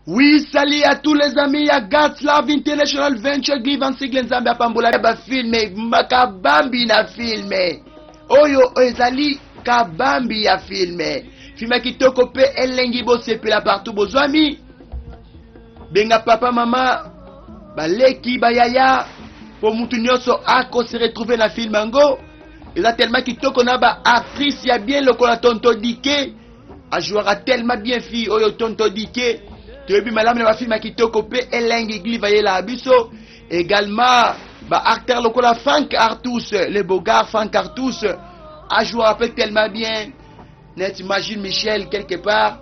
Oui, salut à tous les amis à Gatslav International Venture Give and Siglen Zambia Pambola ba filmé makabambi na filmé oyo ezali kabambi ya filmé filmé kitoko pe elengi bo sepela partout bozwami benga papa mama baleki bayaya po mutu nyonso ako se retrouver na film ango eza tellement kitoko na ba actrice ya bien lokola Tonto Dike a jouera tellement bien fille oyo Tonto Dike toyebi malamu na bafilme ya kitoko pe elengi gliva yela abiso également ba acteur lokola Frank Artus le bogard Frank Artus a joué pe tellement bien net imagine Michel quelque part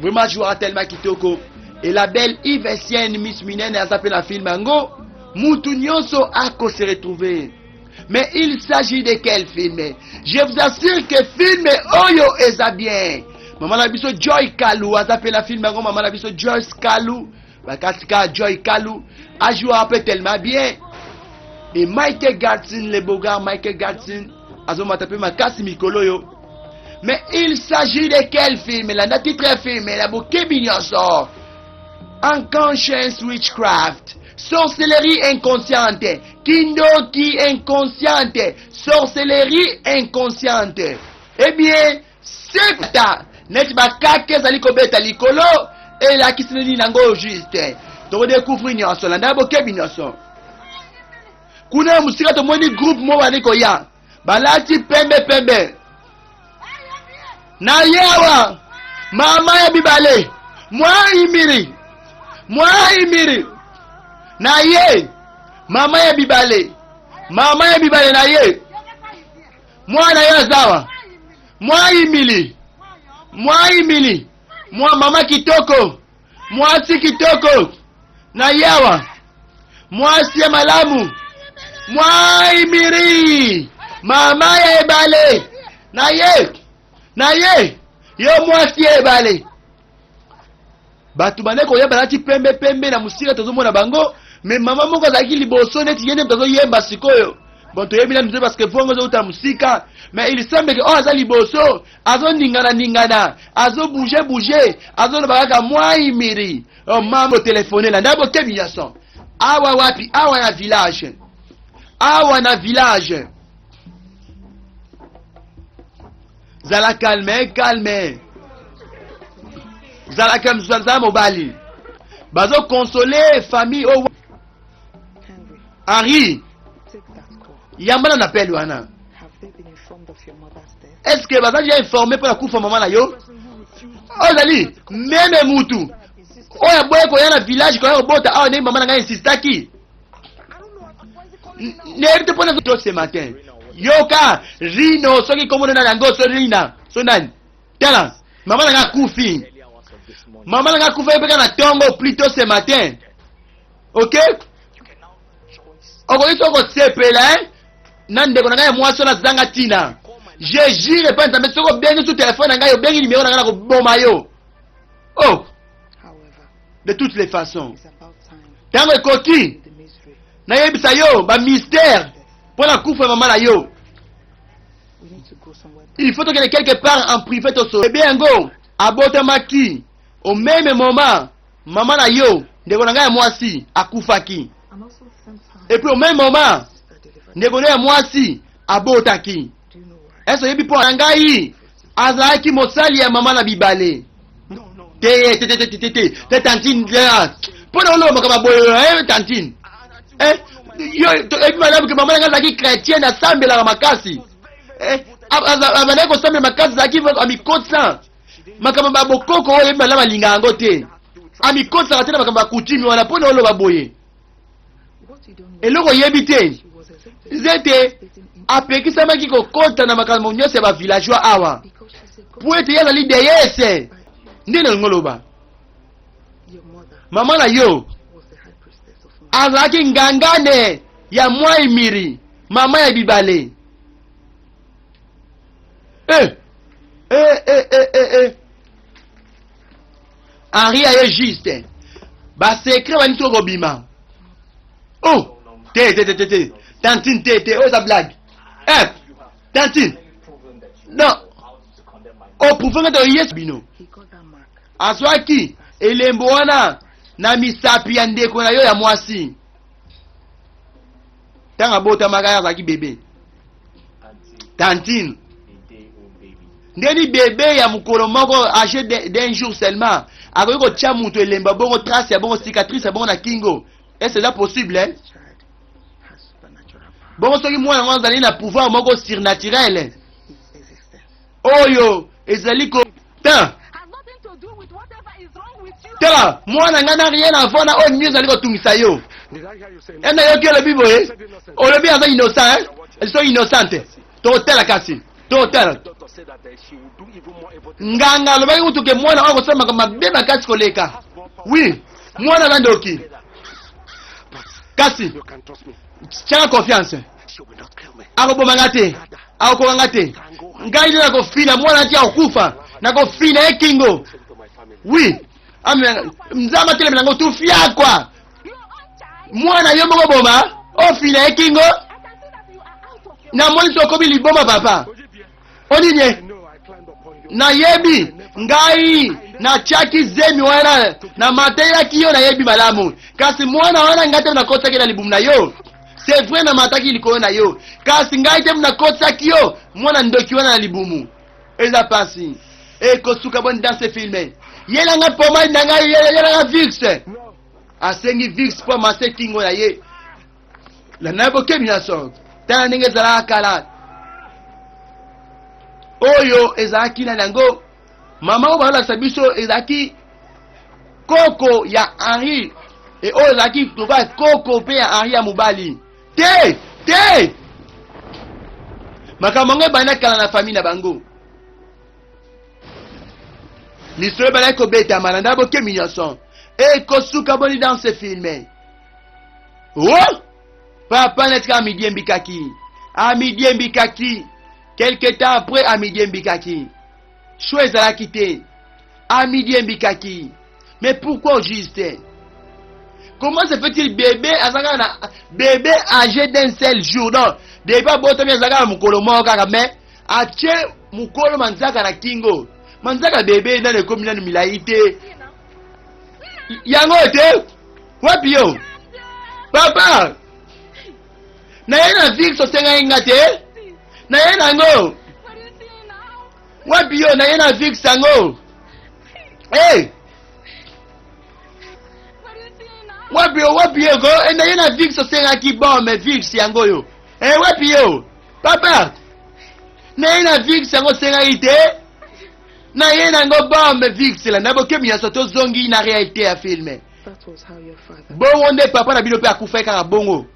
vraiment jouera tellement kitoko et la belle Yves Essienne Miss Minene a zappé la film ango mutu nyonso ako se retrouver. Mais il s'agit de quel film? Je vous assure que film oyo eza bien. Maman la biso Joy Kalou a zappé la film ango maman la biso Joyce Kalou bakatika Joy Kalou a joué un peu tellement bien. Et Michael Gatsin le bogard Michael Gatsin a zo matapé makasi mikolo yo. Mais il s'agit de quel film? La titre film la bokebi nyonso. Unconscious Witchcraft, sorcellerie inconsciente, Kindoki inconsciente, sorcellerie inconsciente. Eh bien, c'est ça. N'est pas kake zali kobeta likolo et la kisini nango juste. To découvrir nyonso la ndabo kebi nyonso. Kuna musika to moni groupe mo bani ko ya. Balati pembe pembe. Na yewa mama ya bibale. Moi imiri na ye mama ya bibale na ye mwana ya zawa moi imili mama kitoko mwasi kitoko na yawa mwasi ya malamu moi imiri mama ya ebale na ye yo mwasi ya ebale. Batu baneko ya balati pembe pembe na musika tozomona bango mais mama moko azaki liboso neti yende tozo yemba sikoyo bon toyebi na nzo parce que vongo zo uta musika mais il semble que aza liboso azo ningana azo bouger azo bakaka moi miri oh mama téléphoner la ndabo kebi yason awa wapi awa na village zala calme zalaka mzanza mobali bazo consoler famille o Henri yambana na pelu wana est-ce que baza déjà informé pour la kufa maman na yo ozali meme mutu oya boye ko yana village ko ya bota awa ne maman na ngai insistaki ne te pona to ce matin yoka rino soki komona na ngo so rina so nani tala maman na kufi. Maman n'a pas fait un tongo plutôt ce matin. Ok? On dit que c'est là. Nande ko nanga moi sona zanga tina. Je jure pas ça mais soko bien sur téléphone nanga yo bien numéro nanga ko boma yo. Oh. De toutes les façons. Tango koki. Na yebisa yo ba mystère pour la kufa maman la yo. Il faut que quelque part en privé to so. Eh bien go. Abota maki. Au même moment, maman na yo, ndeko na ngai mwasi akufaki. Et puis au même moment, ndeko na mwasi abotaki. Est-ce que yebi po na ngai azaki mosali ya maman na bibale. Te tantine là. Po na lo makaba boyo tantine. Yo ebi malamu ke maman na ngai chrétien na sambela makasi. Abana ko sambela makasi zaki amikotsa. Makamba bokoko oyo malama linga yango te amikotsa tena makamba kutimi wana pona olo baboye eloko yebi te zete apekisa maki kokota na makambo nyose ba villageois awa po ete yazali deyese ndine ngoloba mama na yo azalaki ngangane ya mwai miri mama ya bibale Henri a juste ba secret wani to robima oh te tantine te oh ça blague tantine non oh pour faire de yes bino aswaki elembo wana na misapi ya ndeko na yo ya mwasi tanga bota magaya zaki bébé tantine ndeni bébé ya mukolo moko âgé d'un jour seulement akoki kotia mutu elemba bongo trace ya bongo cicatrice ya bongo na kingo. Est-ce que c'est possible hein? Bongo soki mwana ngo azali na pouvoir moko surnaturel oyo ezali ko ta tala mwana nga na rien avant na oyo nyonso ezali kotungisa yo ena yoki olobi boye olobi aza innocent so innocente totela kasi totela nganga alobaki kutuke mwana wana kosala makambo mabe makasi koleka oui mwana aza ndoki kasi tianga confiance akobomanga te akokokanga te ngai nde nakofina mwana ati akokufa nakofina ye kingo oui nzambe atelemela ngo tufiakwa mwana yo moko boma ofina ye kingo namoni sokomi liboma papa oninye nayebi ngai natiaki zemi wana na mateyaki yo nayebi malamu kasi mwana wana ngai te nakotaki na libumu na yo c'est vrai na mataki likolo na yo kasi ngai te nakotaki yo mwana ndoki wana na libumu eza pasi ekosuka boni dans ce film yelanga pomade na ngai yelanga vix asengi vix po mase kingo na ye la naboke minaso tana ndenge ezalaka kala oyo ezalaki na yango mama oyo balakisa biso ezalaki koko ya Henri e oyo ezalaki toba koko mpe ya Henri ya mobali te makambo yango ebanda kala na famille na bango lisolo ebandaki kobetama na ndaboke nyonso ekosuka boni dans ce film oh papa netika amidi embikaki quelque temps après amidi embikaki choix ezalaki te amidi embikaki mais pourquoi juste comment se fait-il bébé azaka na bébé âgé d'un seul jour non bébé abotomi azaka na mukolo moko kaka mais atie mukolo manzaka na kingo manzaka bébé nani ekomi nani milai te yango te wapi yo papa na ye na vix osengai nga te na ye nango wapi yo na ye na vix yango wapi yo go na ye na vix osengaki bome vix yango yo wapi yo papa na ye na vix yango osengaki te na ye nango bome vix la naboke miyaso tozongi na réalité ya filme bongo nde papa na bino mpe akufai kaka bongo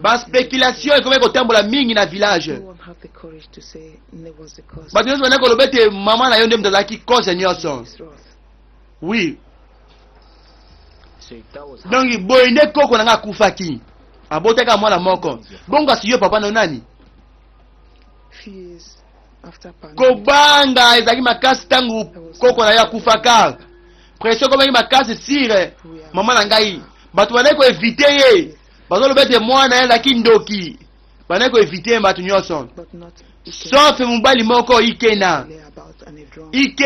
baspéculation ekomaki kotambola mingi na village bato nyonso bandaki koloba ete mama na yo nde moto azalaki cause nyonso oui donc boye nde koko nanga akufaki abotaka mwana moko bongo asi yo papa na nani kobanga ezalaki makasi ntango koko na yo akufaka pression komaki makasi sire mama na ngai bato bandaki koevite ye bazoloba ete mwana ye azalaki ndoki bandaki koevite ye bato nyonso sauf mobali moko ikena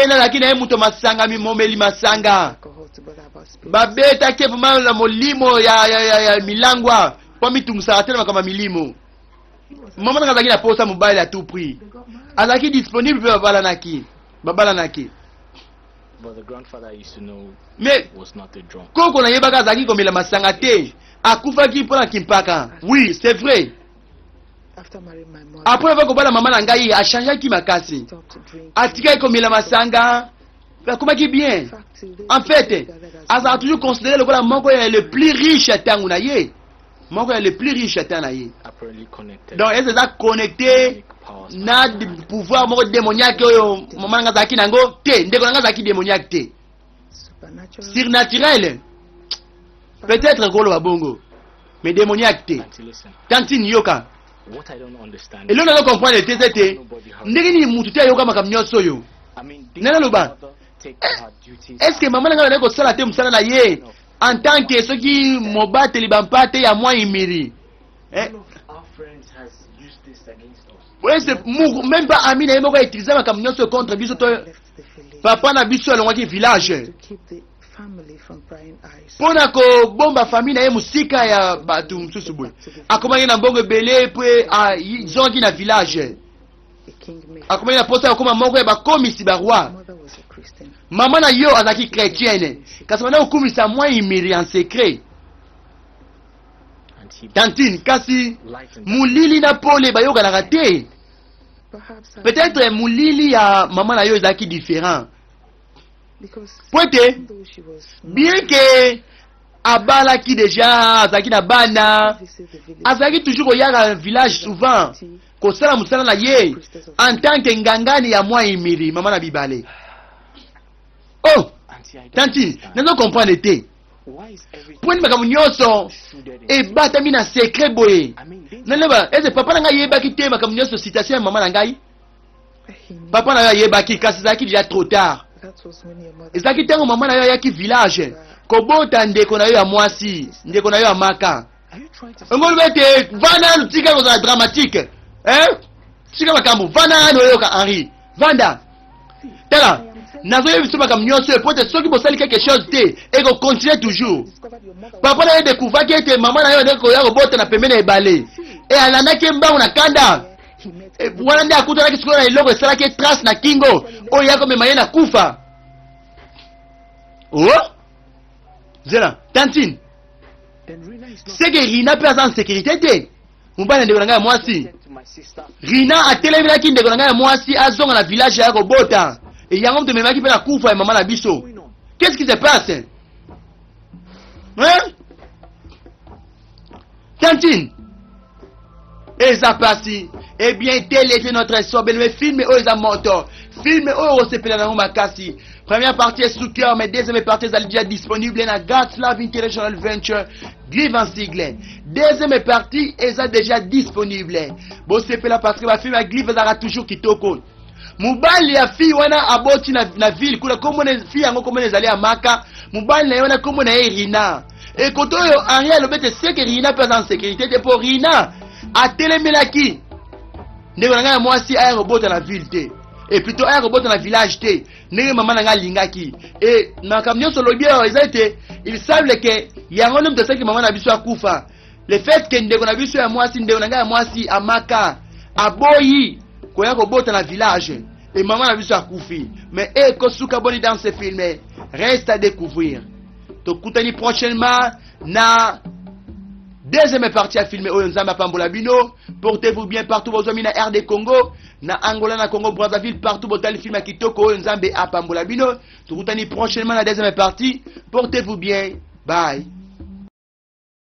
azalaki na ye moto masanga momeli masanga babetaki vraimen na molimo ya milangwa mpo mitungisaka te na makambo ya milimo mama nanga azalaki na posa mobali à tout prix azalaki disponible mpe babalanaki mais koko nayebaka azalaki komela masanga te akufaki mpona kimpaka oui c'est vrai après ava kobala mama na ngai achangeaki makasi atikaki komela masanga akomaki bien en fait azalaka toujours considéré lokola moko ya le plus riche ntango na ye moko ya le plus riche ntango na ye donc eza eza connecté na pouvoir moko démoniaque oyo mama nanga azalaki nango te ndeko nanga azalaki démoniaque te surnaturel peut-être koloba bongo mais démoniaque te tantine yoka eloko nazo comprendre te te ndenge nini mutu te ayoka makambo nyonso oyo nana loba est-ce que mama nanga bazali kosala te mosala na ye en tant que soki mobateli bampa te ya mwa imiri même pas ami na ye moko autilize makambo nyonso contre biso to papa na biso alongwaki village mpona kobomba famille na ye mosika ya bato mosusu boye akomaki na mbongo ebele mpe azongaki na village akomaki na posa ya kokoma moko ya bakomisi baroi mama na yo azalaki chrétienne kasi banda kokumisa mwa imiri en secret tantine kasi molili na pole bayokanaka te peut-être molili ya mama na yo ezalaki différent po ete bien ke abalaki déjà azalaki na bana azalaki toujours koyaka village souvent kosala mosala na ye en tant que ngangani ya mwa imiri mama na bibale. Oh tantine nazo comprendre te poni makambo nyonso ebatami na secret boye naleba eze papa na ngai yebaki te makambo nyonso citation ya mama na ngai papa na yo ayebaki kasi ezalaki déjà trop tard ezalaki ntango mama na yo ayaki village kobota ndeko na yo ya mwasi ndeko na yo ya maka ngolobi ete vanda tika kozala dramatique tika makambo vanda nani oyoka henri vanda tala nazoyebi biso makambo nyonso po ete soki bosali quelque chose te ekocontinue toujours papa na yo découvraki ete mama na yo ndeko koya kobota na pembeni ya ebale alandaki mbango na kanda wana nde akutanaki sikoyo na eloko esalaki trace na kingo oyo yakomema ye na kufa. Oh zela tantine seke rina mpe aza en sécurité te mobali ndeko na ngai ya mwasi rina atelemelaki ndeko na ngai ya mwasi azonga na village ya kobota yango moto memaki mpe na kufa ya mama na biso. Qu'est-ce qui se passe tantine eza pasi. Eh bien, tel était notre histoire. Mais film oyo eza moto. Film oyo osepela nango makasi. Première partie est sous cœur, mais deuxième partie est déjà disponible dans God's Love International Venture Give en sigle. Deuxième partie est déjà disponible. Bon sepela parce que ma film a Give ezara toujours kitoko. Mubali ya fi wana aboti na ville kuna komone fi yango komone ezali ya maka. Mubali na yona komone ya Rina. Et koto yo Ariel lobete c'est que Rina peut en sécurité de pour Rina. Atelemelaki ndeko na ngai mwasi aya kobota na ville te et plutôt aya kobota na village te ndenge mama na ngai alingaki et makambo nyonso lobi oyo eza ete il semble ke yango nde moto asalaki mama na biso akufa le fait ke ndeko na biso ya mwasi ndeko na ngai ya mwasi amaka aboyi koya kobota na village et mama na biso akufi mais ekosuka boni dans ce film reste à découvrir. Tokutani prochainement na deuxième partie à filmer oyo nzambe apambola bino. Portez-vous bien partout vos amis na RD Congo na Angola na Congo Brazzaville partout botali film ya kitoko oyo nzambe apambola bino. Tokutani prochainement na deuxième partie. Portez-vous bien. Bye.